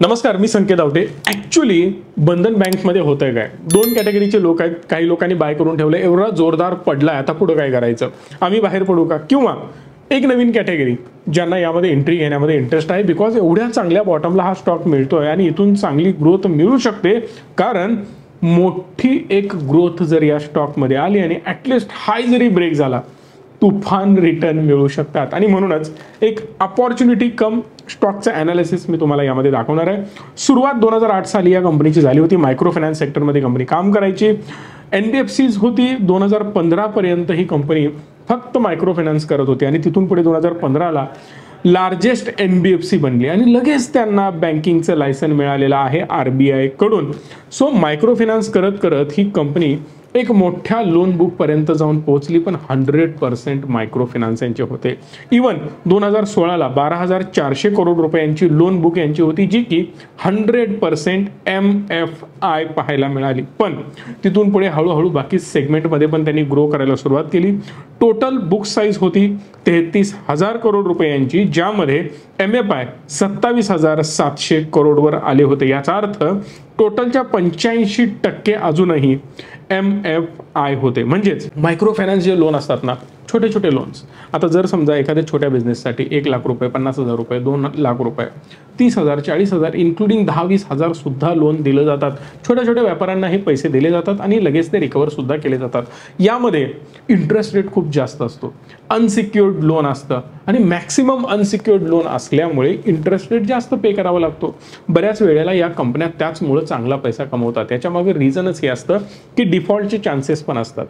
नमस्कार, मी संकेत आवटे. ॲक्च्युली बंधन बँकमध्ये होतंय काय, दोन कॅटेगरीचे लोक आहेत. काही लोकांनी बाय करून ठेवलं, एवढा जोरदार पडलाय, आता पुढे काय करायचं, आम्ही बाहेर पडू का? किंवा एक नवीन कॅटेगरी ज्यांना यामध्ये एंट्री घेण्यामध्ये इंटरेस्ट आहे, बिकॉज एवढ्या चांगल्या बॉटमला हा स्टॉक मिळतोय आणि इथून चांगली ग्रोथ मिळू शकते. कारण मोठी एक ग्रोथ जर या स्टॉकमध्ये आली आणि ॲटलिस्ट हाय जरी ब्रेक झाला, तुफान रिटर्न मिळू शकतात. आणि म्हणूनच एक अपॉर्च्युनिटी कम स्टॉकचं ॲनालिसिस मी तुम्हाला यामध्ये दाखवणार आहे. सुरुवात 2008 साली या कंपनीची झाली होती. मायक्रो फायनान्स सेक्टरमध्ये कंपनी काम करायची. NBFCs होती. 2015 पर्यंत ही कंपनी फक्त मायक्रो फायनान्स करत होती आणि तिथून पुढे 2015ला लार्जेस्ट NBFC बनली आणि लगेच त्यांना बँकिंगचं लायसन मिळालेलं आहे RBI कडून. सो मायक्रो फायनान्स करत करत ही कंपनी एक मोठ्या लोन बुक पर्यंत जाऊन पोहोचली, पण 100% मायक्रो फायनान्स यांचे होते. इवन 2016ला 12,400 करोड रुपयांची लोन बुक यांची होती, जी की 100% MFI पाहायला मिळाली. पण तिथून पुढे हळूहळू बाकी सेगमेंटमध्ये पण त्यांनी ग्रो करायला सुरुवात केली. टोटल बुक साईज होती 33,000 करोड रुपयांची, ज्यामध्ये MFI 27,700 करोडवर आले होते. याचा अर्थ टोटलच्या 85% अजूनही MFI होते. म्हणजेच मायक्रो फायनान्स जे लोन असतात ना, छोटे छोटे लोन्स, आता जर समजा एखाद्या छोट्या बिझनेससाठी 1 लाख रुपये, 50,000 रुपये, 2 लाख रुपये, 30,000, 40,000, इन्क्लुडिंग 10-20,000 सुद्धा लोन दिलं जातात. छोट्या छोट्या व्यापाऱ्यांना हे पैसे दिले जातात आणि लगेच ते रिकवर सुद्धा केले जातात. यामध्ये इंटरेस्ट रेट खूप जास्त असतो, अनसिक्युअर्ड लोन असतं आणि मॅक्सिमम अनसिक्युअर्ड लोन असल्यामुळे इंटरेस्ट रेट जास्त पे करावा लागतो. बऱ्याच वेळेला या कंपन्या त्याचमुळे चांगला पैसा कमवतात. याच्यामागे रिझनच हे असतं की डिफॉल्टचे चान्सेस पण असतात.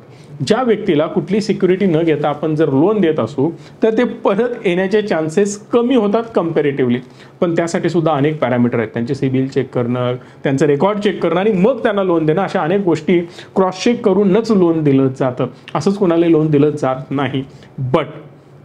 ज्या व्यक्तीला कुठली सिक्युरिटी न घेता आपण जर लोन देत असू तर ते परत येण्याचे चान्सेस कमी होतात कंपॅरेटिव्हली. पण त्यासाठी सुद्धा अनेक पॅरामीटर आहेत. त्यांचे सिबिल चेक करणं, त्यांचं रेकॉर्ड चेक करणं आणि मग त्यांना लोन देणं, अशा अनेक गोष्टी क्रॉस चेक करूनच लोन दिलं जातं. असंच कोणाला लोन दिलं जात नाही. बट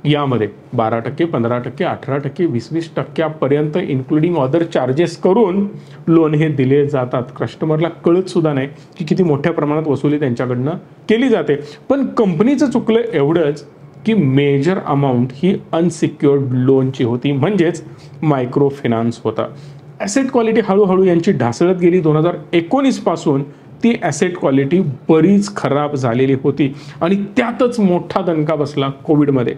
यामध्ये 12%, 15%, 18%, 20% इन्क्लुडिंग अदर चार्जेस करून लोन हे दिले जातात. कस्टमरला कळत सुद्धा नाही की किती मोठ्या प्रमाणात वसुली त्यांच्याकडनं केली जाते. पण कंपनीचं चुकलं एवढंच की मेजर अमाऊंट ही अनसिक्युअर्ड लोनची होती, म्हणजेच मायक्रो फायनान्स होता. ॲसेट क्वालिटी हळूहळू यांची ढासळत गेली. 2019 पासून ती ॲसेट क्वालिटी बरीच खराब झालेली होती आणि त्यातच मोठा दणका बसला कोविडमध्ये.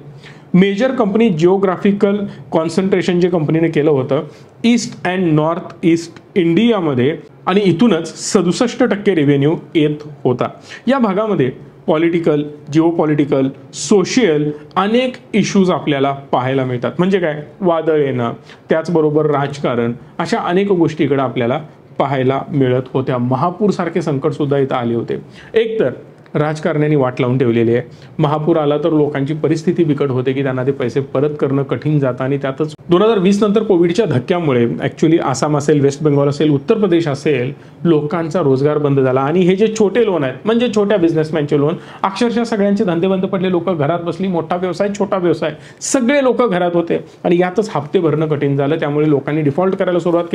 मेजर कंपनी जिओग्राफिकल कॉन्सन्ट्रेशन जे कंपनीने केलं होतं ईस्ट अँड नॉर्थ ईस्ट इंडियामध्ये, आणि इथूनच 67% रेव्हेन्यू येत होता. या भागामध्ये पॉलिटिकल, जिओपॉलिटिकल, सोशियल अनेक इश्यूज आपल्याला पाहायला मिळतात. म्हणजे काय, वादळ येणं, त्याचबरोबर राजकारण, अशा अनेक गोष्टीकडे आपल्याला पाहायला मिळत होत्या. महापूर सारखे संकट सुद्धा इथं आले होते. एक तर राजकारण्यांनी वाट लावून ठेवलेली आहे. महापूर आला तर लोकांची परिस्थिती बिकट होते की त्यांना ते पैसे परत करणं कठीण जातं. आणि त्यातच 2020 नंतर कोविडच्या धक्क्यामुळे ॲक्च्युली आसाम असेल, वेस्ट बेंगॉल असेल, उत्तर प्रदेश असेल, लोकांचा रोजगार बंद झाला. आणि हे जे छोटे लोन आहेत, म्हणजे छोट्या बिझनेसमॅनचे लोन, अक्षरशः सगळ्यांचे धंदे बंद पडले. लोक घरात बसली. मोठा व्यवसाय, छोटा व्यवसाय, सगळे लोक घरात होते आणि यातच हप्ते भरणं कठीण झालं. त्यामुळे लोकांनी डिफॉल्ट करायला सुरुवात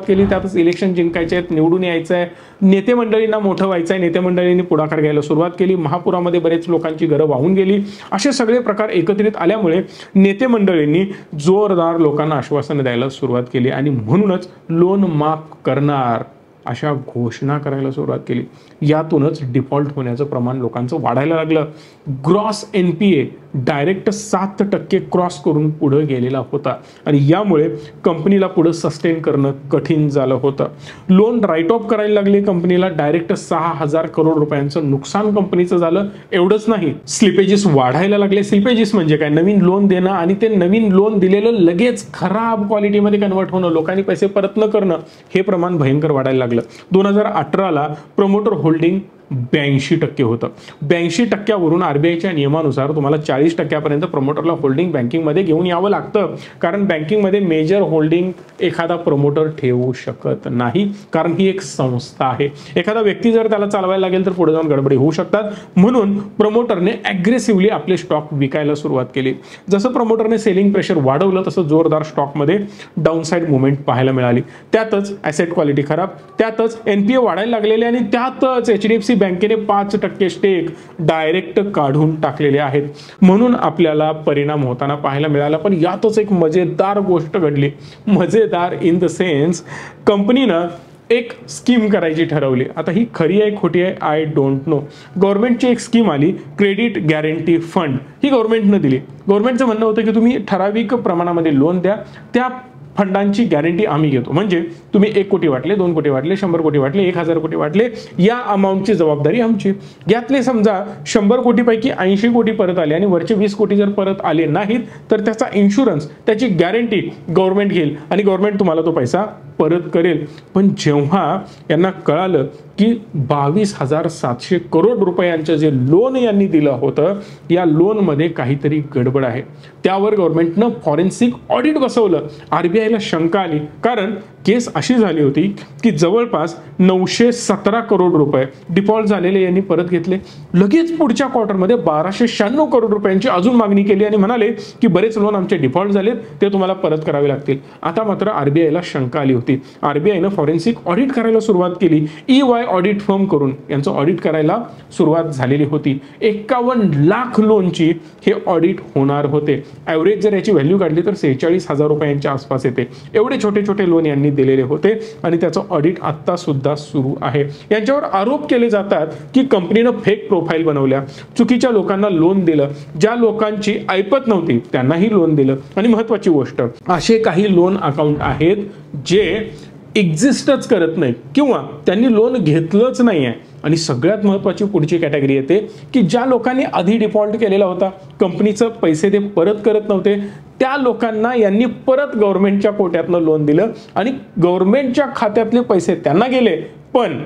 केली. त्यातच इलेक्शन जिंकायचे आहेत, निवडून यायचं आहे, नेते मंडळींना मोठं व्हायचं आहे, नेते मंडळींनी पुढाकार घ्यायला सुरुवात केली. महापुरामध्ये बरेच लोकांची घरं वाहून गेली. असे सगळे प्रकार एकत्रित आल्यामुळे नेते मंडळींनी जोरदार लोकांना आश्वासन द्यायला सुरुवात केली आणि म्हणूनच लोन माफ करणार अशा घोषणा करायला सुरुवात केली. यातूनच डिफॉल्ट होण्याचं प्रमाण लोकांचं वाढायला लागलं. ग्रॉस NPA डायरेक्ट 7% क्रॉस करून पुढे गेलेला होता आणि यामुळे कंपनीला पुढे सस्टेन करणं कठीण झालं होतं. लोन राईट ऑफ करायला लागले कंपनीला. डायरेक्ट 6,000 करोड रुपयांचं नुकसान कंपनीचं झालं. एवढंच नाही, स्लिपेजेस वाढायला लागले. स्लिपेजेस म्हणजे काय, नवीन लोन देणं आणि ते नवीन लोन दिलेलं लगेच खराब क्वालिटीमध्ये कन्वर्ट होणं, लोकांनी पैसे परत न करणं, हे प्रमाण भयंकर वाढायला लागलं. 2018ला प्रमोटर होल्डिंग 82% होतं. 82%वरून RBIच्या नियमानुसार तुम्हाला 40% प्रमोटरला होल्डिंग बँकिंगमध्ये घेऊन यावं लागतं. कारण बँकिंगमध्ये मेजर होल्डिंग एखादा प्रमोटर ठेवू शकत नाही, कारण ही एक संस्था आहे. एखादा व्यक्ती जर त्याला चालवायला लागेल तर पुढे जाऊन गडबडी होऊ शकतात. म्हणून प्रमोटरने ॲग्रेसिव्हली आपले स्टॉक विकायला सुरुवात केली. जसं प्रमोटरने सेलिंग प्रेशर वाढवलं तसं जोरदार स्टॉकमध्ये डाऊनसाईड मुवमेंट पाहायला मिळाली. त्यातच ॲसेट क्वालिटी खराब, त्यातच NPA वाढायला लागलेले आणि त्यातच HDFC बँकेने 5% स्टेक डायरेक्ट काढून टाकलेले आहेत, म्हणून आपल्याला परिणाम होताना पाहायला मिळाला. पण यातच एक मजेदार गोष्ट घडली. मजेदार इन द सेन्स, कंपनीनं एक स्कीम करायची ठरवली. आता ही खरी आहे खोटी आहे आय डोंट नो. गव्हर्नमेंटची एक स्कीम आली, क्रेडिट गॅरंटी फंड. ही गव्हर्नमेंटनं दिली. गव्हर्नमेंटचं म्हणणं होतं की तुम्ही ठराविक प्रमाणामध्ये लोन द्या, त्या फंडांची गॅरंटी आम्ही घेतो. म्हणजे तुम्ही 1 कोटी वाटले, 2 कोटी वाटले, 100 कोटी वाटले, 1000 कोटी वाटले, या अमाऊंटची जबाबदारी आमची. यातले समजा 100 कोटीपैकी 80 कोटी परत आले आणि वरचे 20 कोटी जर परत आले नाहीत तर त्याचा इन्शुरन्स, त्याची गॅरंटी गव्हर्नमेंट घेईल आणि गव्हर्नमेंट तुम्हाला तो पैसा परत करेल. पण जेव्हा यांना कळालं की 22,700 करोड रुपयांचं जे लोन यांनी दिलं होतं, या लोनमध्ये काहीतरी गडबड आहे, त्यावर गव्हर्नमेंटनं फॉरेन्सिक ऑडिट बसवलं. आरबीआयला शंका आली, कारण केस अशी झाली होती की जवळपास 917 करोड रुपये डिफॉल्ट झालेले यांनी परत घेतले. लगेच पुढच्या क्वार्टरमध्ये 1296 करोड रुपयांची अजून मागणी केली आणि म्हणाले की बरेच लोन आमचे डिफॉल्ट झालेत, ते तुम्हाला परत करावे लागतील. आता मात्र आरबीआयला शंका आली होती. आरबीआयनं फॉरेन्सिक ऑडिट करायला सुरुवात केली. EY ऑडिट फर्म करून यांचं ऑडिट करायला सुरुवात झालेली होती. 51 लाख लोनची हे ऑडिट होणार होते. ॲव्हरेज जर याची व्हॅल्यू काढली तर 46,000 रुपयांच्या आसपास येते. एवढे छोटे छोटे लोन यांनी दिलेले होते आणि त्याचं ऑडिट आता सुद्धा सुरू आहे. यांच्यावर आरोप केले जातात की कंपनीनं फेक प्रोफाईल बनवल्या, चुकीच्या लोकांना लोन दिलं, ज्या लोकांची ऐपत नव्हती त्यांनाही लोन दिलं. आणि महत्वाची गोष्ट, असे काही लोन अकाउंट आहेत जे एक्झिस्टच करत नाहीत किंवा त्यांनी लोन घेतलंच नाही आहे. आणि सगळ्यात महत्त्वाची पुढची कॅटेगरी येते की ज्या लोकांनी आधी डिफॉल्ट केलेला होता, कंपनीचं पैसे ते परत करत नव्हते, त्या लोकांना यांनी परत गव्हर्नमेंटच्या कोट्यातनं लोन दिलं आणि गव्हर्नमेंटच्या खात्यातले पैसे त्यांना गेले, पण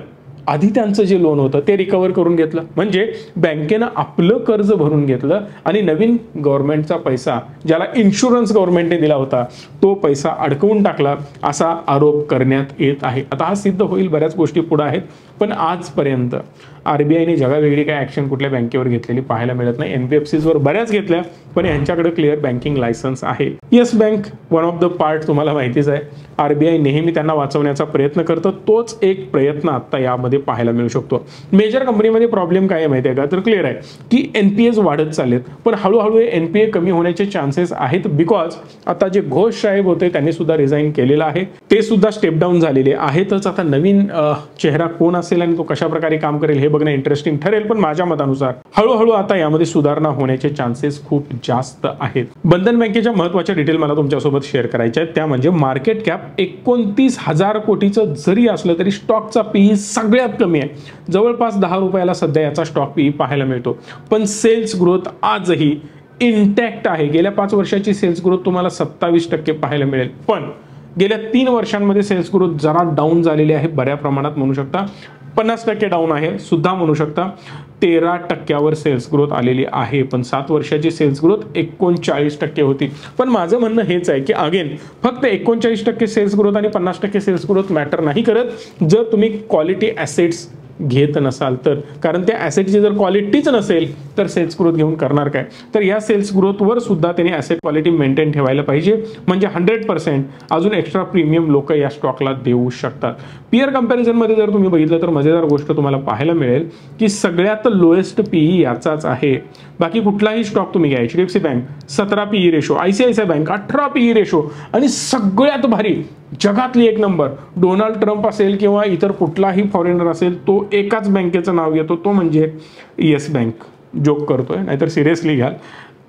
आधी त्यांचं जे लोन होतं ते रिकव्हर करून घेतलं. म्हणजे बँकेनं आपलं कर्ज भरून घेतलं आणि नवीन गव्हर्नमेंटचा पैसा, ज्याला इन्शुरन्स गव्हर्नमेंटने दिला होता, तो पैसा अडकवून टाकला, असा आरोप करण्यात येत आहे. आता हा सिद्ध होईल, बऱ्याच गोष्टी पुढे आहेत, पण आजपर्यंत आरबीआयने जगावेगळी काय ॲक्शन कुठल्या बँकेवर घेतलेली पाहायला मिळत नाही. NBFCsवर बऱ्याच घेतल्या, पण यांच्याकडे क्लिअर बँकिंग लायसन्स आहे. Yes bank one of the part तुम्हाला माहितीच आहे. आरबीआय नेहमी त्यांना वाचवण्याचा प्रयत्न करतं, तोच एक प्रयत्न आता यामध्ये पाहायला मिळू शकतो. मेजर कंपनीमध्ये प्रॉब्लेम काय आहे माहिती आहे का, तर क्लिअर आहे की NPAs वाढत चाललेत, पण हळूहळू NPA कमी होण्याचे चान्सेस आहेत. बिकॉज आता जे घोष साहेब होते त्यांनी सुद्धा रिझाईन केलेलं आहे, ते सुद्धा स्टेप डाऊन झालेले आहेतच. आता नवीन चेहरा कोण असेल आणि तो कशा प्रकारे काम करेल हे बघणं इंटरेस्टिंग ठरेल, पण माझ्या मतानुसार हळूहळू आता यामध्ये सुधारणा होण्याचे चान्सेस खूप जास्त आहेत. बंधन बँकेच्या महत्त्वाच्या डिटेल मला तुमच्यासोबत शेअर करायच्या आहेत, त्या म्हणजे मार्केट कॅप 29,000 कोटीचं जरी असलं तरी स्टॉकचा PE सगळ्यात कमी आहे. जवळपास 10 रुपयाला सध्या याचा स्टॉक PE पाहायला मिळतो. पण सेल्स ग्रोथ आजही इंटॅक्ट आहे. गेल्या 5 वर्षाची सेल्स ग्रोथ तुम्हाला 27% पाहायला मिळेल, पण गेल्या 3 वर्षांमध्ये सेल्स ग्रोथ जरा डाऊन झालेली आहे, बऱ्या प्रमाणात म्हणू शकता. 50% डाऊन आहे सुद्धा म्हणू शकता. 13% सेल्स ग्रोथ आलेली आहे, पण 7 वर्षाची सेल्स ग्रोथ 39% होती. पण माझं म्हणणं हेच आहे की अगेन फक्त 39% सेल्स ग्रोथ आणि 50% सेल्स ग्रोथ मॅटर नाही करत जर तुम्ही क्वालिटी ॲसेट्स घेत नसाल तर. कारण त्या ॲसेटची जर क्वालिटीच नसेल तर सेल्स ग्रोथ घेऊन करणार काय. तर या सेल्स ग्रोथवर सुद्धा त्यांनी ॲसेट क्वालिटी मेंटेन ठेवायला पाहिजे, म्हणजे 100% अजून एक्स्ट्रा प्रीमियम लोक या स्टॉकला देऊ शकतात. पियर कंपॅरिझनमध्ये जर तुम्ही बघितलं तर मजेदार गोष्ट तुम्हाला पाहायला मिळेल की सगळ्यात लोएस्ट PE याचाच आहे. बाकी कुठलाही स्टॉक तुम्ही घ्या, HDFC bank 17 PE ratio, ICICI bank 18 PE ratio, आणि सगळ्यात भारी जगातली एक नंबर डोनाल्ड ट्रम्प असेल किंवा इतर कुठलाही फॉरेनर असेल, तो एकाच बँकेचं नाव घेतो, तो म्हणजे येस बँक. जोक करतोय, नाहीतर सिरियसली घ्याल.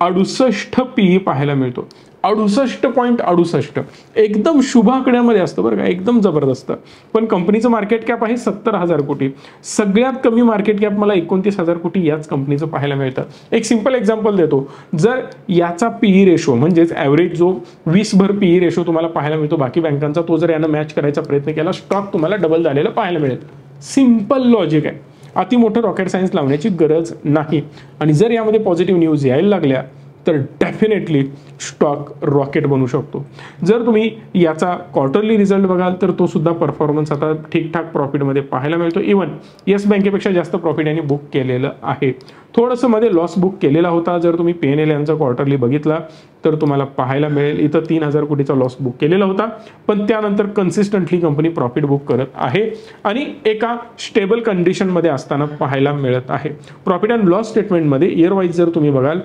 68 PE पाहायला मिळतो. 68.68 एकदम शुभ आकड्यामध्ये असतं बरं का, एकदम जबरदस्त. पण कंपनीचं मार्केट कॅप आहे 70,000 कोटी. सगळ्यात कमी मार्केट कॅप मला 29,000 कोटी याच कंपनीचं पाहायला मिळतं. एक सिंपल एक्झाम्पल देतो, जर याचा PE रेशो म्हणजेच ॲव्हरेज जो 20 भर PE रेशो तुम्हाला पाहायला मिळतो बाकी बँकांचा, तो जर यानं मॅच करायचा प्रयत्न केला, स्टॉक तुम्हाला डबल झालेला पाहायला मिळेल. सिंपल लॉजिक आहे, अति मोठं रॉकेट सायन्स लावण्याची गरज नाही. आणि जर यामध्ये पॉझिटिव्ह न्यूज यायला लागल्या तर डेफिनेटली स्टॉक रॉकेट बनू शकतो. जर तुम्ही याचा क्वार्टरली रिझल्ट बघाल तर तो सुद्धा परफॉर्मन्स आता ठीकठाक प्रॉफिटमध्ये पाहायला मिळतो. इव्हन येस बँकेपेक्षा जास्त प्रॉफिट यांनी बुक केलेलं आहे. थोडंसं मध्ये लॉस बुक केलेला होता. जर तुम्ही PNL यांचा क्वार्टरली बघितला तर तुम्हाला पाहायला मिळेल इथं 3,000 कोटीचा लॉस बुक केलेला होता, पण त्यानंतर कन्सिस्टंटली कंपनी प्रॉफिट बुक करत आहे आणि एका स्टेबल कंडिशनमध्ये असताना पाहायला मिळत आहे. प्रॉफिट अँड लॉस स्टेटमेंटमध्ये इयर वाईज जर तुम्ही बघाल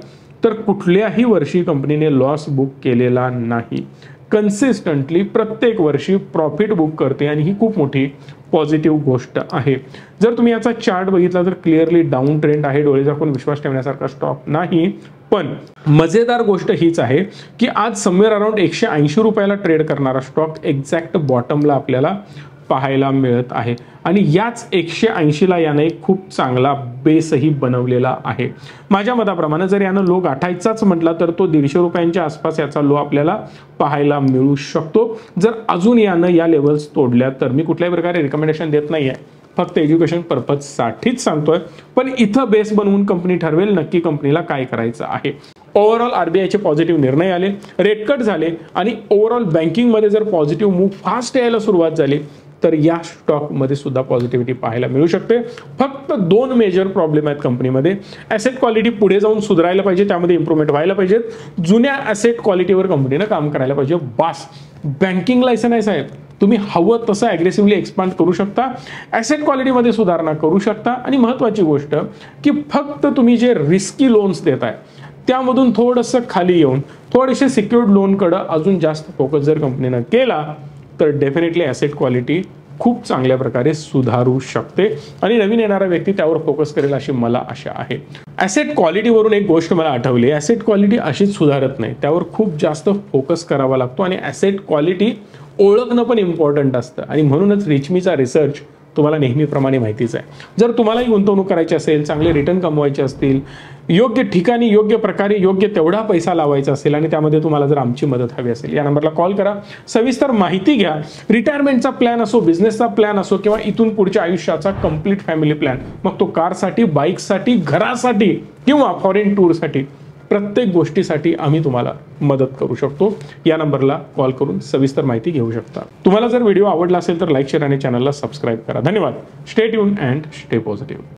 तर कुठल्याही वर्षी कंपनीने लॉस बुक केलेला नाही. कन्सिस्टंटली प्रत्येक वर्षी प्रॉफिट बुक करते आणि ही खूप मोठी पॉझिटिव्ह गोष्ट आहे. जर तुम्ही याचा चार्ट बघितला तर क्लिअरली डाऊन ट्रेंड आहे. डोळे झाकून विश्वास ठेवण्यासारखा स्टॉक नाही. पण मजेदार गोष्ट हीच आहे की आज समवेअर अराउंड 180 रुपयाला ट्रेड करणारा स्टॉक एक्झॅक्ट बॉटमला आपल्याला पाहायला मिळत आहे आणि याच 180ला यानं एक खूप चांगला बेसही बनवलेला आहे. माझ्या मताप्रमाणे जर यानं लो गाठायचाच म्हटला तर तो 150 रुपयांच्या आसपास याचा लो आपल्याला पाहायला मिळू शकतो. जर अजून यानं या लेवल्स तोडल्या तर मी कुठल्याही प्रकारे रिकमेंडेशन देत नाहीये, फक्त एज्युकेशन पर्पजसाठीच सांगतोय. पण इथं बेस बनवून कंपनी ठरवेल नक्की कंपनीला काय करायचं आहे. ओव्हरऑल RBIचे पॉझिटिव्ह निर्णय आले, रेट कट झाले आणि ओव्हरऑल बँकिंगमध्ये जर पॉझिटिव्ह मूव्ह फास्ट यायला सुरुवात झाली तर या स्टॉकमध्ये सुद्धा पॉझिटिव्हिटी पाहायला मिळू शकते. फक्त 2 मेजर प्रॉब्लेम आहेत कंपनीमध्ये. ॲसेट क्वालिटी पुढे जाऊन सुधारायला पाहिजे, त्यामध्ये इम्प्रूव्हमेंट व्हायला पाहिजे. जुन्या ॲसेट क्वालिटीवर कंपनीनं काम करायला पाहिजे. बास. बँकिंग लायसन आहे साहेब, तुम्ही हवं तसं ॲग्रेसिव्हली एक्सपांड करू शकता, ॲसेट क्वालिटीमध्ये सुधारणा करू शकता आणि महत्त्वाची गोष्ट की फक्त तुम्ही जे रिस्की लोन्स देताय त्यामधून थोडंसं खाली येऊन थोडेसे सिक्युर्ड लोनकडं अजून जास्त फोकस जर कंपनीनं केला तर डेफिनेटली ॲसेट क्वालिटी खूप चांगल्या प्रकारे सुधारू शकते आणि नवीन येणारा व्यक्ती त्यावर फोकस करेल अशी मला आशा आहे. ॲसेट क्वालिटीवरून एक गोष्ट मला आठवली, ॲसेट क्वालिटी अशीच सुधारत नाही, त्यावर खूप जास्त फोकस करावा लागतो आणि ॲसेट क्वालिटी ओळखणं पण इम्पॉर्टंट असतं आणि म्हणूनच रिचमीचा रिसर्च तुम्हाला नेहमीप्रमाणे माहितीच आहे. जर तुम्हालाही गुंतवणूक करायची असेल, चांगले रिटर्न कमवायचे असतील, योग्य ठिकाणी योग्य प्रकारे योग्य तेवढा पैसा लावायचा असेल आणि त्यामध्ये तुम्हाला जर आमची मदत हवी असेल या नंबरला कॉल करा, सविस्तर माहिती घ्या. रिटायरमेंटचा प्लॅन असो, बिझनेसचा प्लॅन असो किंवा इथून पुढच्या आयुष्याचा कंप्लीट फॅमिली प्लॅन, मग तो कारसाठी, बाईकसाठी, घरासाठी किंवा फॉरेन टूरसाठी, प्रत्येक गोष्टीसाठी आम्ही तुम्हाला मदत करू शकतो. या नंबरला कॉल करून सविस्तर माहिती घेऊ शकता. तुम्हाला जर व्हिडिओ आवडला असेल तर लाईक, शेअर आणि चॅनलला सबस्क्राईब करा. धन्यवाद. Stay tune and stay positive.